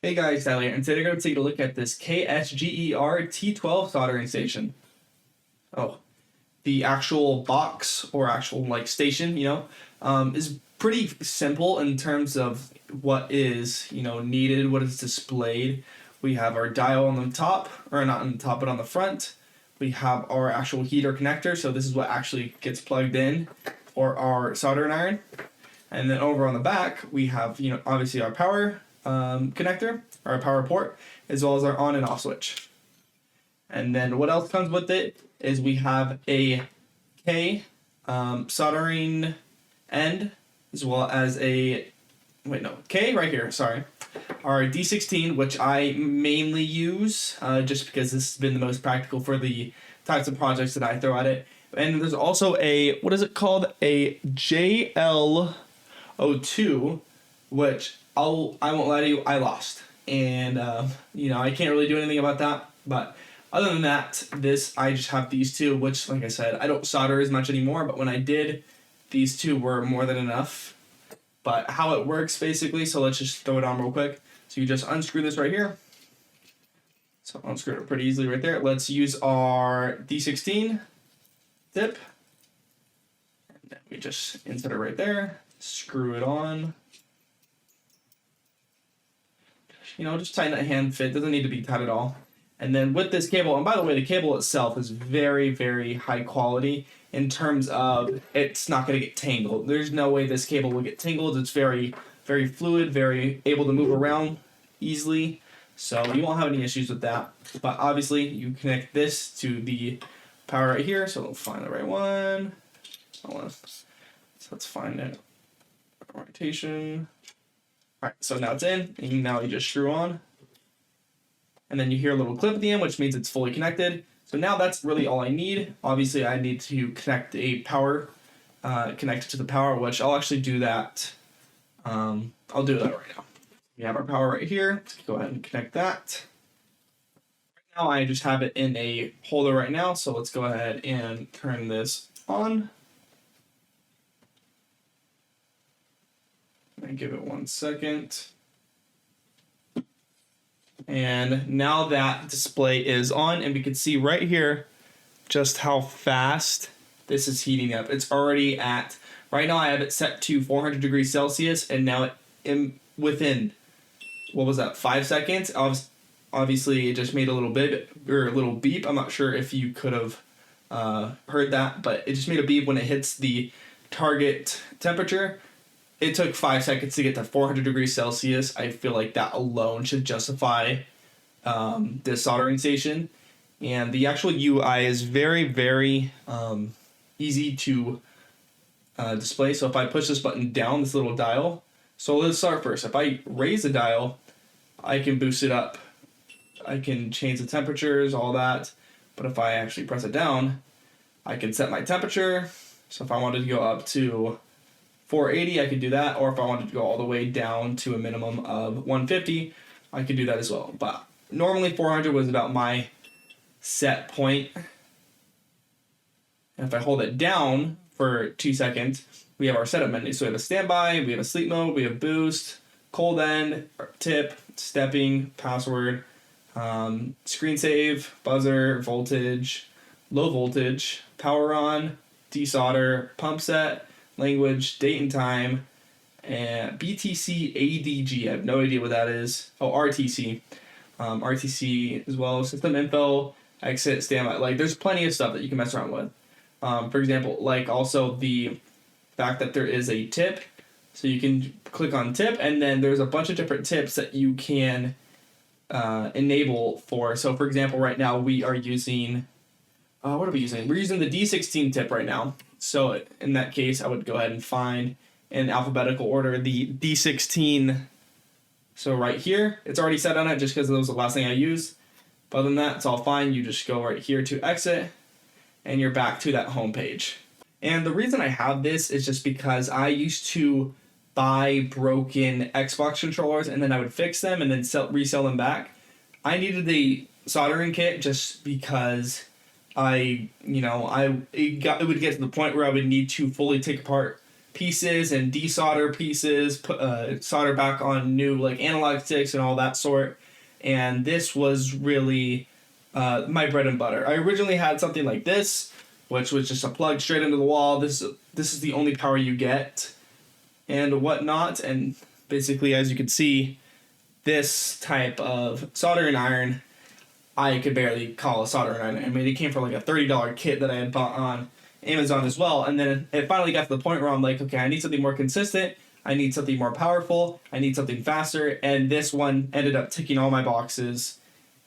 Hey guys, Tyler, and today we're going to take a look at this KSGER T12 soldering station. Oh, the actual box or actual station, is pretty simple in terms of what is, needed, what is displayed. We have our dial on the top, or not on the top, but on the front. We have our actual heater connector, so this is what actually gets plugged in for our soldering iron. And then over on the back, we have, obviously our power connector, our power port, as well as our on and off switch. And then what else comes with it is we have a K soldering end, as well as K right here, sorry. Our D16, which I mainly use just because this has been the most practical for the types of projects that I throw at it. And there's also a, what is it called? A JL02, which I won't lie to you, I lost. And, I can't really do anything about that. But other than that, I just have these two, which, like I said, I don't solder as much anymore. But when I did, these two were more than enough. But how it works, basically, so let's just throw it on real quick. So you just unscrew this right here. So unscrew it pretty easily right there. Let's use our D16 tip. And then we just insert it right there. Screw it on. Just tighten that hand fit. Doesn't need to be tight at all. And then with this cable, and by the way, the cable itself is very, very high quality in terms of it's not going to get tangled. There's no way this cable will get tangled. It's very, very fluid, very able to move around easily. So you won't have any issues with that. But obviously, you connect this to the power right here. So we'll find the right one. So let's find it. Orientation. Alright, so now it's in, and now you just screw on. And then you hear a little clip at the end, which means it's fully connected. So now that's really all I need. Obviously, I need to connect a power, connect it to the power, which I'll actually do that. I'll do that right now. We have our power right here. Let's go ahead and connect that. Right now, I just have it in a holder right now, so let's go ahead and turn this on. And give it 1 second. And now that display is on, and we can see right here just how fast this is heating up. It's already at, right now I have it set to 400 degrees Celsius, and now within, 5 seconds? Obviously, it just made a little beep. I'm not sure if you could have heard that, but it just made a beep when it hits the target temperature. It took 5 seconds to get to 400 degrees Celsius. I feel like that alone should justify this soldering station. And the actual UI is very, very easy to display. So if I push this button down, this little dial. So let's start first. If I raise the dial, I can boost it up. I can change the temperatures, all that. But if I actually press it down, I can set my temperature. So if I wanted to go up to 480, I could do that, or if I wanted to go all the way down to a minimum of 150, I could do that as well. But normally 400 was about my set point. And if I hold it down for 2 seconds, we have our setup menu. So we have a standby, we have a sleep mode, we have boost, cold end, tip, stepping, password, screen save, buzzer, voltage, low voltage, power on, desolder, pump set, language, date and time, and BTC ADG. I have no idea what that is. Oh, RTC. RTC as well. System info, exit, standby. There's plenty of stuff that you can mess around with. For example, also the fact that there is a tip. So you can click on tip, and then there's a bunch of different tips that you can enable for. So, for example, right now we are using, what are we using? We're using the D16 tip right now. So in that case, I would go ahead and find in alphabetical order the D16. So right here, it's already set on it just because it was the last thing I used. But other than that, it's all fine. You just go right here to exit, and you're back to that home page. And the reason I have this is just because I used to buy broken Xbox controllers, and then I would fix them and then resell them back. I needed the soldering kit just because it would get to the point where I would need to fully take apart pieces and desolder pieces, solder back on new like analog sticks and all that sort. And this was really my bread and butter. I originally had something like this, which was just a plug straight into the wall. This is the only power you get and whatnot. And basically, as you can see, this type of soldering iron, I could barely call a soldering iron. I mean, it came from like a $30 kit that I had bought on Amazon as well. And then it finally got to the point where I'm like, okay, I need something more consistent. I need something more powerful. I need something faster. And this one ended up ticking all my boxes.